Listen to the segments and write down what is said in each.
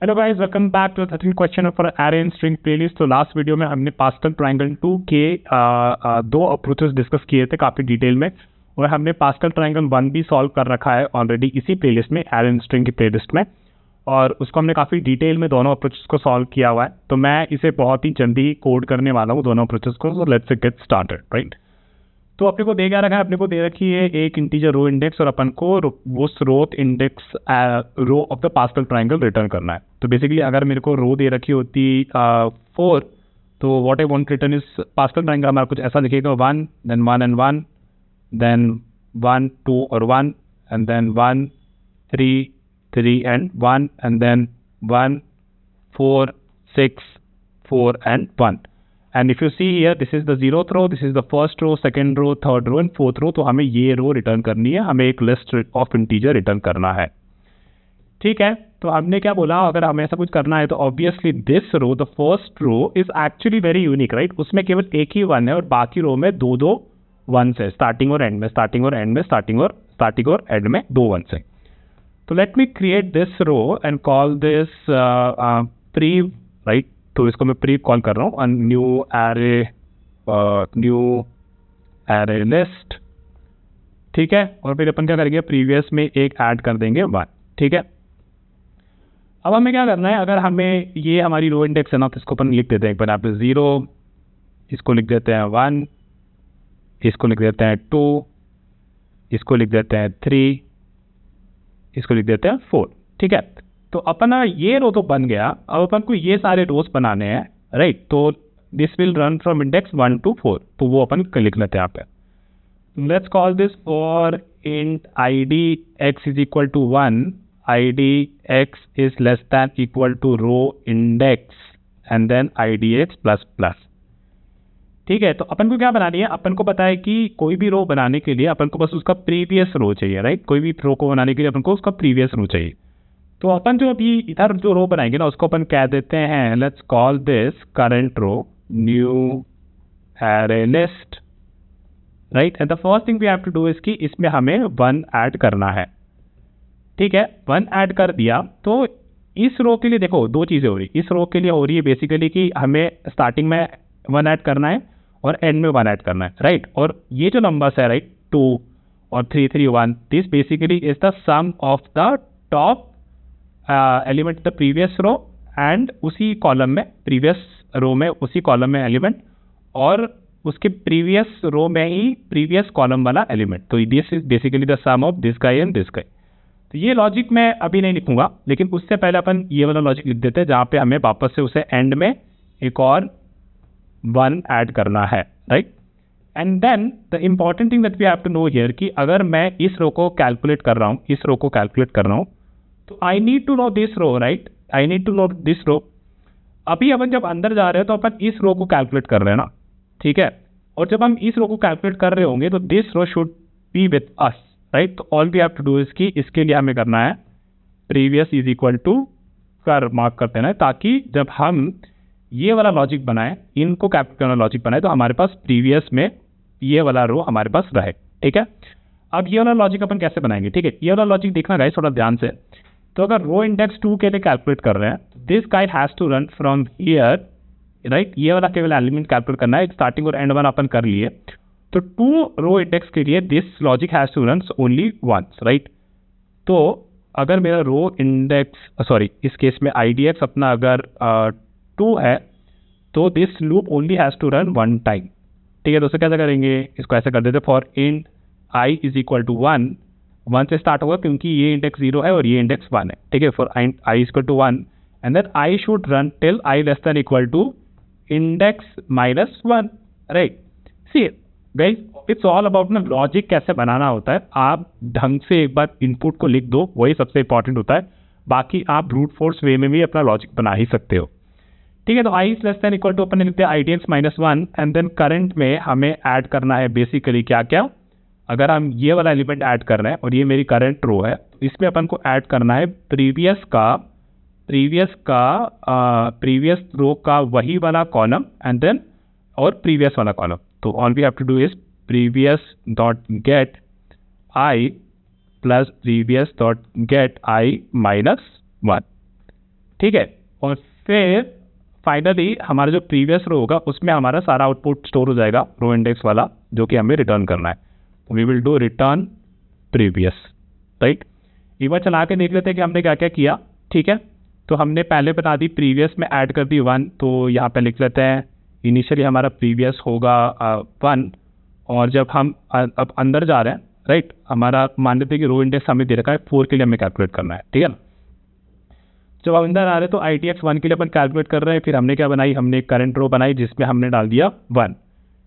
Hello guys, welcome back to 13 question for array and string playlist. तो last video में हमने pascal triangle 2 के दो अप्रोचेस डिस्कस किए थे काफ़ी डिटेल में, और हमने पास्कल ट्रायंगल 1 भी सॉल्व कर रखा है ऑलरेडी इसी प्लेलिस्ट में, एरे एंड स्ट्रिंग की प्लेलिस्ट में, और उसको हमने काफ़ी डिटेल में दोनों अप्रोचेस को सॉल्व किया हुआ है। तो मैं इसे बहुत ही जल्दी कोड करने वाला हूँ दोनों अप्रोचेस को। So let's get started, right. तो अपने को दे क्या रखा है, अपने को दे रखी है एक इंटीजर रो इंडेक्स, और अपन को उस row index row of the Pascal triangle return करना है। तो बेसिकली अगर मेरे को रो दे रखी होती 4, तो what I want return is pascal triangle हमारा कुछ ऐसा दिखेगा, 1 देन 1 एंड 1 देन 1 2 और 1 and then 1 3 3 and 1 and then 1 4 6 4 and 1। And if you see here, this is the 0th row, this is the first row, second row, third row and fourth row। तो हमें ये रो return करनी है, हमें एक list of integer return करना है। ठीक है, तो हमने क्या बोला, अगर हमें ऐसा कुछ करना है तो obviously this row, the first row is actually very unique, right. उसमें केवल एक ही 1 है और बाकी रो में दो दो 1s है, स्टार्टिंग और एंड में, स्टार्टिंग और एंड में, स्टार्टिंग और एंड में 2 1s है। तो let me create this row and call this pre, right. तो इसको मैं प्री कॉल कर रहा हूँ, न्यू एरे लिस्ट। ठीक है, और फिर अपन क्या करेंगे, प्रीवियस में एक ऐड कर देंगे 1। ठीक है, अब हमें क्या करना है, अगर हमें ये हमारी रो इंडेक्स है ना, तो इसको अपन लिख देते हैं एक बार यहाँ पे 0, इसको लिख देते हैं 1, इसको लिख देते हैं 2, इसको लिख देते हैं 3, इसको लिख देते हैं 4। ठीक है, तो अपना ये रो तो बन गया। अब अपन को ये सारे रोज बनाने हैं, राइट। तो this will run from index 1 to 4, तो वो अपन लिख लेते हैं यहाँ पे। Let's call this for int id x is equal to 1, id x is less than equal to row index and then id x plus plus. ठीक है, तो अपन को क्या बनानी है, अपन को पता है कि कोई भी रो बनाने के लिए अपन को बस उसका प्रीवियस रो चाहिए, राइट। कोई भी रो को बनाने के लिए अपन को उसका प्रीवियस रो चाहिए। तो अपन जो अभी इधर जो रो बनाएंगे ना, उसको अपन कह देते हैं, let's call this current row new array list, right. And the first thing we have to do is कि इसमें हमें 1 ऐड करना है। ठीक है, 1 ऐड कर दिया। तो इस रो के लिए देखो दो चीज़ें हो रही, इस रो के लिए हो रही है बेसिकली कि हमें स्टार्टिंग में 1 ऐड करना है और एंड में 1 ऐड करना है, राइट। और ये जो नंबर्स है, राइट, 2 और 3 3 1, this basically is the sum of the top element the previous row and उसी कॉलम में, प्रीवियस रो में उसी कॉलम में एलिमेंट, और उसके प्रीवियस रो में ही प्रीवियस कॉलम वाला एलिमेंट। तो this is basically the sum of this guy and this guy. तो ये लॉजिक मैं अभी नहीं लिखूंगा, लेकिन उससे पहले अपन ये वाला लॉजिक लिख देते हैं जहाँ पे हमें वापस से उसे एंड में एक और 1 ऐड करना है, right. And then the important thing that we have to know here कि अगर मैं इस रो को कैलकुलेट कर रहा हूँ, इस रो को कैलकुलेट कर रहा हूँ, तो I need to know this row, right. I need to know this row. अभी अपन जब अंदर जा रहे हैं तो अपन इस रो को कैलकुलेट कर रहे हैं ना, ठीक है। और जब हम इस रो को कैलकुलेट कर रहे होंगे तो this row should be with us, right. तो all we have to do is कि इसके लिए हमें करना है प्रीवियस इज इक्वल टू कर मार्क कर देना है, ताकि जब हम ये वाला लॉजिक बनाए, इनको कैलकुलेट करना लॉजिक बनाए, तो हमारे पास प्रीवियस में ये वाला रो हमारे पास रहे। ठीक है, अब ये वाला लॉजिक अपन कैसे बनाएंगे, ठीक है। ये वाला लॉजिक देखना गाइस थोड़ा ध्यान से। तो अगर रो इंडेक्स 2 के लिए कैलकुलेट कर रहे हैं, this guy has to run from here, right. ये वाला केवल एलिमेंट कैलकुलेट करना है, स्टार्टिंग और एंड 1 अपन कर लिए। तो 2 रो इंडेक्स के लिए this logic has to run only once, right. तो अगर मेरा रो इंडेक्स, सॉरी इस केस में idx अपना अगर 2 है, तो this loop only has to run 1 time. ठीक है, तो उसे कैसे करेंगे, इसको ऐसे कर देते, for int i is equal to 1 से स्टार्ट होगा क्योंकि ये इंडेक्स 0 है और ये इंडेक्स 1 है। ठीक है, for i is equal to 1 and then i should run till i less than equal to index minus 1, right. See guys, it's all about ना लॉजिक कैसे बनाना होता है। आप ढंग से एक बार इनपुट को लिख दो, वही सबसे इंपॉर्टेंट होता है। बाकी आप ब्रूट फोर्स वे में भी अपना लॉजिक बना ही सकते हो। ठीक है, तो i is less than equal to अपन लिखते हैं idx minus 1 and then current में हमें ऐड करना है बेसिकली क्या क्या। अगर हम ये वाला एलिमेंट ऐड कर रहे हैं और ये मेरी करंट रो है, तो इसमें अपन को ऐड करना है प्रीवियस रो का वही वाला कॉलम एंड देन और प्रीवियस वाला कॉलम। तो all we have to do is previous dot get i plus previous dot get i minus 1। ठीक है। और फिर फाइनली हमारा जो प्रीवियस रो होगा उसमें हमारा सारा आउटपुट स्टोर हो जाएगा, रो इंडेक्स वाला, जो कि हमें रिटर्न करना है। तो we will do return previous, right. एक बार चला के देख लेते हैं कि हमने क्या क्या किया। ठीक है, तो हमने पहले बता दी प्रीवियस में ऐड कर दी 1, तो यहाँ पे लिख लेते हैं इनिशियली हमारा प्रीवियस होगा 1, और जब हम अब अंदर जा रहे हैं, राइट, हमारा मान लेते हैं कि रो इंडेक्स हमें दे रखा है 4 के लिए हमें कैलकुलेट करना है। ठीक है, जब हम अंदर आ रहे हैं तो ITX 1 के लिए अपन कैलकुलेट कर रहे हैं। फिर हमने क्या बनाई, हमने एक करंट रो बनाई जिसमें हमने डाल दिया 1।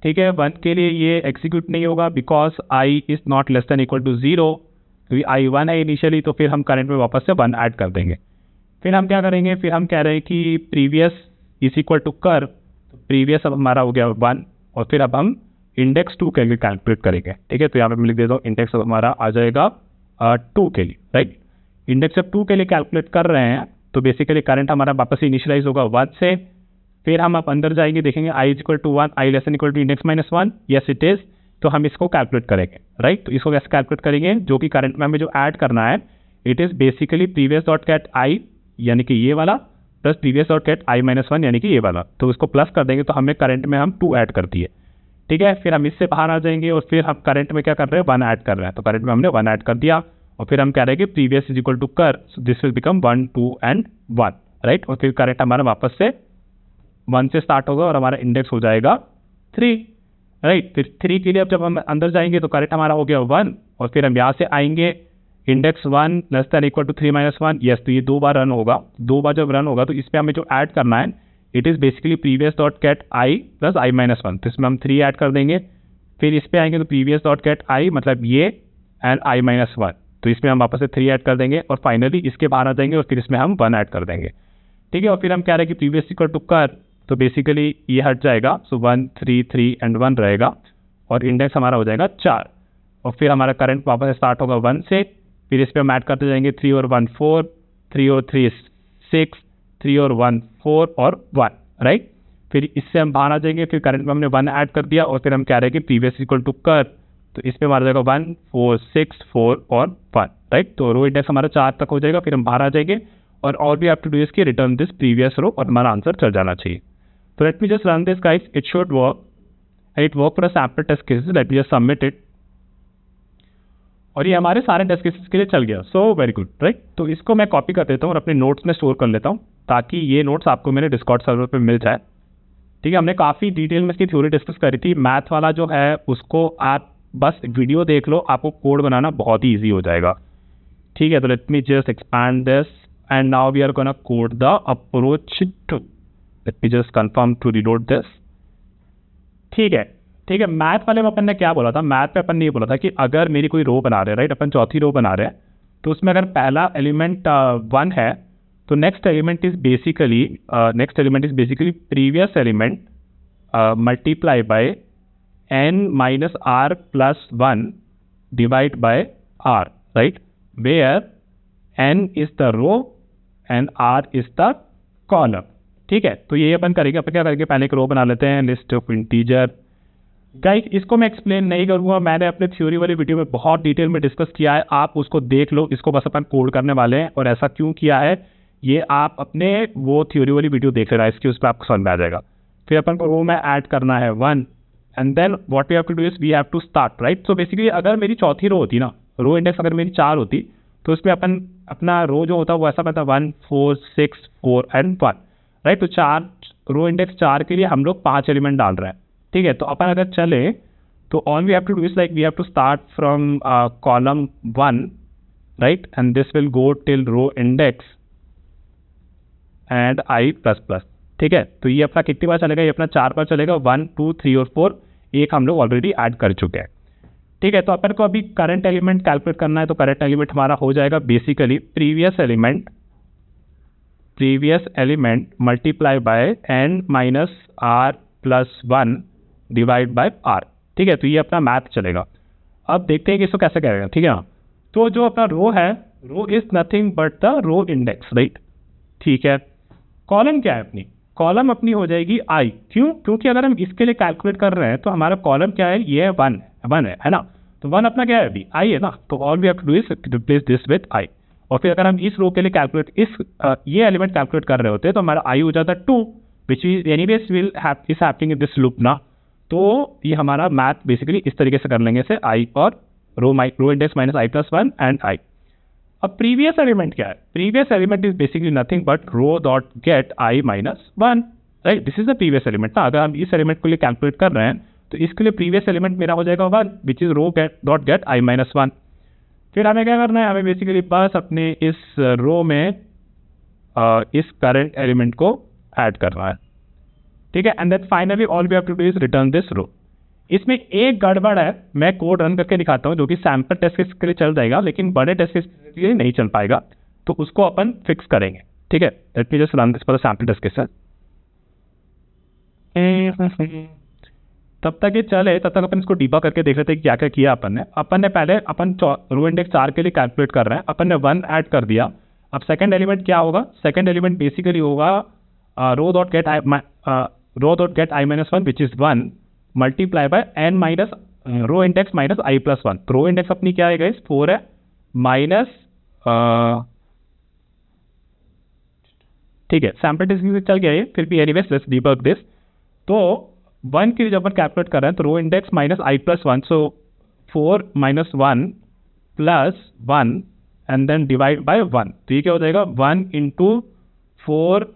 ठीक है, 1 के लिए ये एग्जीक्यूट नहीं होगा because I is not less than equal to 0, क्योंकि आई 1 है इनिशियली, तो फिर हम करंट में वापस से 1 ऐड कर देंगे। फिर हम क्या करेंगे, फिर हम कह रहे हैं कि प्रीवियस इज इक्वल टू कर, तो प्रीवियस अब हमारा हो गया 1, और फिर अब हम इंडेक्स 2 के लिए कैलकुलेट करेंगे। ठीक है, तो यहाँ पे मैं लिख देता हूँ इंडेक्स अब हमारा आ जाएगा 2 के लिए, राइट। इंडेक्स अब 2 के लिए कैलकुलेट कर रहे हैं तो बेसिकली करंट हमारा वापस से इनिशियलाइज होगा 1 से। फिर हम अब अंदर जाएंगे, देखेंगे I is equal to 1, I less than equal to index minus 1, yes it is, तो हम इसको कैलकुलेट करेंगे, राइट। तो इसको कैसे कैलकुलेट करेंगे, जो कि करंट में हमें जो ऐड करना है it is basically previous dot get I, यानी कि ये वाला, प्लस प्रीवियस डॉट गेट आई माइनस 1, यानी कि ये वाला, तो इसको प्लस कर देंगे तो हमें करंट में हम 2 ऐड कर दिए। ठीक है, फिर हम इससे बाहर आ जाएंगे और फिर हम करंट में क्या कर रहे हैं, 1 ऐड कर रहे हैं, तो करंट में हमने 1 ऐड कर दिया, और फिर हम कह रहे हैं कि प्रीवियस इज इक्वल टू कर, so this will become 1, 2 and 1, right. और फिर करंट हमारा वापस से 1 से स्टार्ट होगा और हमारा इंडेक्स हो जाएगा 3, राइट। फिर 3 के लिए अब जब हम अंदर जाएंगे तो करंट हमारा हो गया 1, और फिर हम यहाँ से आएंगे index 1 less than equal to 3 minus 1, yes, तो ये 2 बार रन होगा। 2 बार जब रन होगा तो इस पर हमें जो ऐड करना है it is basically previous dot get I plus I minus 1, तो इसमें हम 3 ऐड कर देंगे। फिर इस पर आएंगे तो प्रीवियस डॉट गेट आई, मतलब ये एंड आई माइनस 1, तो इसमें हम वापस से 3 ऐड कर देंगे, और फाइनली इसके बाहर आ जाएंगे और फिर इसमें हम 1 ऐड कर देंगे। ठीक है, और फिर हम कह रहे हैं कि प्रीवियस इक्वल टू कर, तो बेसिकली ये हट जाएगा, सो 1, 3, 3 एंड 1 रहेगा, और इंडेक्स हमारा हो जाएगा 4, और फिर हमारा करंट वापस स्टार्ट होगा 1 से। फिर इस पर हम ऐड करते जाएंगे 3 और 1 4, 3 और 3 6, 3 और 1 4 और 1, राइट। फिर इससे हम बाहर आ जाएंगे, फिर करंट में हमने 1 ऐड कर दिया, और फिर हम कह रहे हैं कि प्रीवियस इक्वल टू कर, तो इस पर हमारा जाएगा 1 4 6 4 और 1, राइट। तो रो इंडेक्स हमारा 4 तक हो जाएगा, फिर हम बाहर आ जाएंगे, और भी हैव टू डू इज कि रिटर्न दिस प्रीवियस रो, और हमारा आंसर चल जाना चाहिए। तो let me just run this guys, it should work, it work for a sample test cases, let me just submit it, और ये हमारे सारे टेस्ट केसेस के लिए चल गया, सो वेरी गुड, राइट। तो इसको मैं कॉपी कर देता हूँ और अपने नोट्स में स्टोर कर लेता हूँ, ताकि ये नोट्स आपको मेरे डिस्कॉर्ड सर्वर पे मिल जाए। ठीक है, हमने काफ़ी डिटेल में इसकी थ्योरी डिस्कस करी थी। मैथ वाला जो है उसको आप बस वीडियो देख लो, आपको कोड बनाना बहुत ही ईजी हो जाएगा। ठीक है, तो let me just expand this and now we are gonna code the approach to, let me just confirm to reload this. ठीक है, ठीक है, मैथ वाले में अपन ने क्या बोला था, मैथ पे अपन ने ये बोला था कि अगर मेरी कोई रो बना रहे हैं, राइट, अपन चौथी रो बना रहे हैं, तो उसमें अगर पहला एलिमेंट 1 है तो next element is basically previous element multiply by n minus r plus 1 divide by r, right, where n is the row and r is the column. ठीक है, तो ये अपन करेंगे, अपन क्या करेंगे, पहले एक रो बना लेते हैं, लिस्ट ऑफ इंटीजर। गाइस, इसको मैं एक्सप्लेन नहीं करूंगा, मैंने अपने थ्योरी वाली वीडियो में बहुत डिटेल में डिस्कस किया है, आप उसको देख लो। इसको बस अपन कोड करने वाले हैं, और ऐसा क्यों किया है ये आप अपने वो थ्योरी वाली वीडियो देख लेना, इसकी उस पर आपको समझ में आ जाएगा। फिर अपन को रो में ऐड करना है 1, and then what we have to do is we have to start, right. So basically अगर मेरी चौथी रो होती ना, रो इंडेक्स अगर मेरी 4 होती, तो उसमें अपन अपना रो जो होता वो ऐसा पता 1 4 6 4 एंड 1, राइट। तो 4 रो इंडेक्स 4 के लिए हम लोग 5 एलिमेंट डाल रहे हैं। ठीक है, तो अपन अगर चले तो all we have to do is like we have to start from column 1, right, and this will go till row index and i plus plus. ठीक है, तो ये अपना कितनी बार चलेगा, ये अपना 4 बार चलेगा, 1 2 3 और 4, एक हम लोग ऑलरेडी ऐड कर चुके हैं। ठीक है, तो अपन को अभी करंट एलिमेंट कैलकुलेट करना है, तो करंट एलिमेंट हमारा हो जाएगा basically previous element multiply by n minus r plus 1 divide by r। ठीक है, तो ये अपना मैथ चलेगा। अब देखते हैं कि इसको कैसे करेगा। ठीक है ना, तो जो अपना रो है, row is nothing but the row index, right. ठीक है, कॉलम क्या है अपनी, कॉलम अपनी हो जाएगी i, क्यों, क्योंकि अगर हम इसके लिए कैलकुलेट कर रहे हैं तो हमारा कॉलम क्या है, ये 1 है ना, तो 1 अपना क्या है अभी i है ना, तो all we have to do is replace this with i। और फिर अगर हम इस रो के लिए ये एलिमेंट कैलकुलेट कर रहे होते तो हमारा आई हो जाता 2, which is anyways will is happening in this loop ना। तो ये हमारा मैथ बेसिकली इस तरीके से कर लेंगे से आई और row index minus I plus 1 and I. अब प्रीवियस एलिमेंट क्या है? Previous element is basically nothing but row dot get I minus 1, right? This is the previous element ना। अगर हम इस एलिमेंट को लिए कैलकुलेट कर रहे हैं तो इसके लिए प्रीवियस एलिमेंट मेरा हो जाएगा 1, which is row dot get I minus 1। फिर हमें क्या करना है? हमें बेसिकली बस अपने इस रो में इस करंट एलिमेंट को ऐड करना है, ठीक है। And then finally all we have to do is return this row. इसमें एक गड़बड़ है, मैं कोड रन करके दिखाता हूँ जो कि सैम्पल टेस्ट केस के लिए चल जाएगा लेकिन बड़े टेस्ट केस के लिए नहीं चल पाएगा, तो उसको अपन फिक्स करेंगे, ठीक है। Let me just run this for the sample test case. तब तक ये चले, तब तक अपन इसको डीबग करके देख लेते हैं क्या क्या किया अपन ने पहले रो इंडेक्स 4 के लिए कैलकुलेट कर रहे हैं, अपन ने 1 ऐड कर दिया। अब सेकंड एलिमेंट क्या होगा? सेकंड एलिमेंट बेसिकली होगा row dot get I minus 1 which is 1 multiply by N minus row index minus I plus 1। तो रो इंडेक्स अपनी क्या है गाइस? 4 है माइनस, ठीक है, सैम्पल टेस्ट चल गया ये, फिर भी एनीवेज लेट्स डीबग दिस। तो 1 के लिए जब अपन कैलकुलेट कर रहे हैं तो row index minus I plus 1, so 4 minus 1 plus 1 and then divide by 1। तो ये क्या हो जाएगा? 1 into 4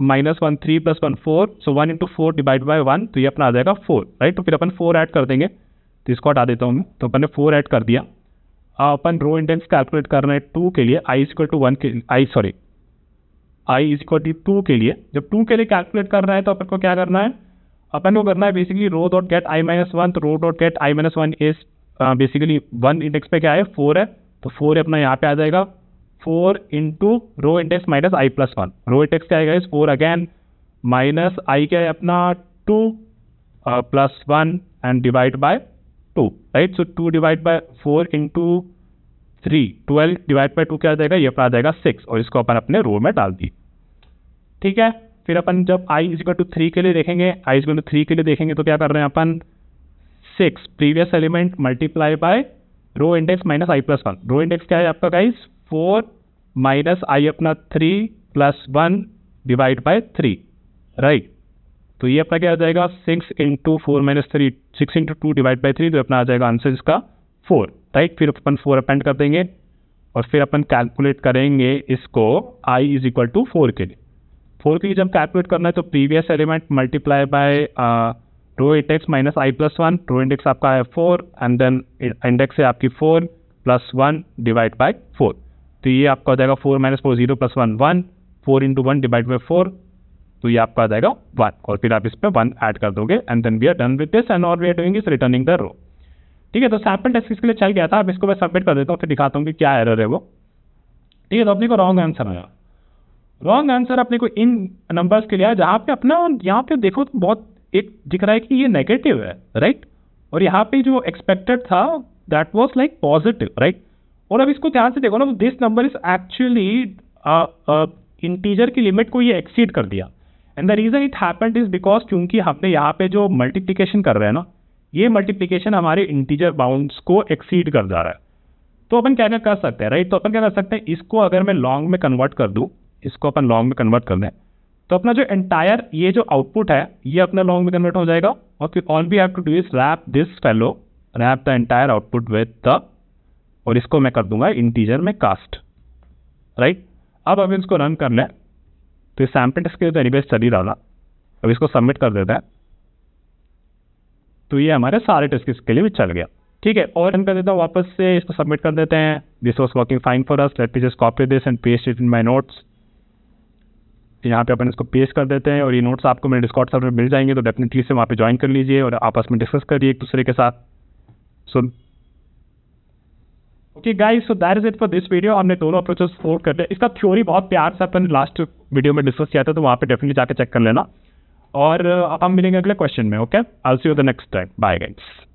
minus 1 3 plus 1 4, so 1 into 4 divide by 1, तो ये अपना आ जाएगा 4, राइट। तो फिर अपन 4 ऐड कर देंगे, तो इसको हटा देता हूँ मैं। तो अपन ने 4 ऐड कर दिया। अपन रो इंडेक्स कैलकुलेट कर रहे हैं 2 के लिए, आई इज इक्वल टू 1 के आई इज इक्वल टू 2 के लिए। जब 2 के लिए कैलकुलेट कर रहे हैं तो अपन को क्या करना है? अपन को करना है बेसिकली रो डॉट गेट आई माइनस 1। तो row dot get I minus 1 is basically 1 index पे क्या है? 4 है, तो 4 अपना यहाँ पे आ जाएगा 4 इंटू रो इंडेक्स माइनस आई प्लस 1। रो इंडेक्स क्या आएगा? इस 4 अगैन माइनस आई क्या है अपना 2 plus 1 and divide by 2, right. So 2 divide by 4 into 3, 12 divide by 2 क्या आ जाएगा? ये अपना आ जाएगा 6, और इसको अपन अपने रो में डाल दी, ठीक है। फिर अपन जब i इज इक्वल टू 3 के लिए देखेंगे, i इज इक्वल टू 3 के लिए देखेंगे तो क्या कर रहे हैं अपन? 6 previous element multiply by row index minus I plus 1। Row index क्या है आपका गाइस? 4 माइनस आई अपना 3 प्लस 1 डिवाइड बाय 3, राइट। तो ये अपना क्या आ जाएगा? 6 into 4 minus 3, 6 into 2 divide by 3, तो अपना आ जाएगा आंसर इसका 4, राइट। फिर अपन 4 अपेंड कर देंगे और फिर अपन कैलकुलेट करेंगे इसको i इज इक्वल टू 4 के लिए। 4 के लिए जब कैलकुलेट करना है तो previous element multiply by row index minus I plus 1। Row index आपका है 4 एंड देन इंडेक्स है आपकी 4 प्लस 1 डिवाइड बाय 4। तो ये आपका हो जाएगा 4 minus 4 0 plus 1 1, 4 into 1 divide by 4, तो ये आपका आ जाएगा 1, और फिर आप इस पर 1 ऐड कर दोगे and then we are done with this and all we are doing is returning the row, ठीक है। तो सैम्पल टेस्ट के लिए चल गया था। अब इसको मैं सबमिट कर देता हूँ, फिर दिखाता हूँ कि क्या एरर है वो, ठीक है। तो अपने को रॉन्ग आंसर आया। रॉन्ग आंसर अपने को इन नंबर्स के लिए आया जहाँ पे अपना यहाँ पे देखो तो बहुत एक दिख रहा है कि ये नेगेटिव है, राइट। और यहाँ पे जो एक्सपेक्टेड था that was like positive, right. और अब इसको ध्यान से देखो ना, this number is actually integer की लिमिट को ये एक्सीड कर दिया। And the reason it happened is because क्योंकि हमने यहाँ पे जो मल्टीप्लिकेशन कर रहे हैं ना, ये मल्टीप्लिकेशन हमारे इंटीजर बाउंड्स को एक्सीड कर जा रहा है। तो अपन क्या कर सकते हैं, राइट। तो अपन क्या कर सकते हैं, इसको अगर मैं लॉन्ग में कन्वर्ट कर दूं, इसको अपन लॉन्ग में कन्वर्ट कर दें तो अपना जो एंटायर ये जो आउटपुट है ये अपना लॉन्ग में कन्वर्ट हो जाएगा। और फिर all we have to do is wrap this fellow, wrap the entire output with the, और इसको मैं कर दूंगा इंटीजर में कास्ट, राइट। अब अभी इसको रन कर लें तो सैम्पल टेस्ट के लिए तो एनीवेज चल ही रहा था। अब इसको सबमिट कर देता है तो ये हमारे सारे टेस्ट के लिए भी चल गया, ठीक है। और रन कर देता हूँ वापस से, इसको सबमिट कर देते हैं। This was working fine for us, late me just copy this and paste it in my notes. यहाँ पे अपन इसको पेस्ट कर देते हैं और ये नोट्स आपको मेरे डिस्कॉर्ड सर्वर में मिल जाएंगे, तो डेफिनेटली से वहाँ पे ज्वाइन कर लीजिए और आपस में डिस्कस करिए एक दूसरे के साथ। So okay guys, so that is it for this video. हमने दोनों अप्रोचेस सपोर्ट कर लिया। इसका थ्योरी बहुत प्यार से अपन लास्ट वीडियो में डिस्कस किया था, तो वहाँ पे डेफिनेटली जाकर चेक कर लेना। और अब हम मिलेंगे अगले क्वेश्चन में। Okay, I will see you the next time. Bye guys.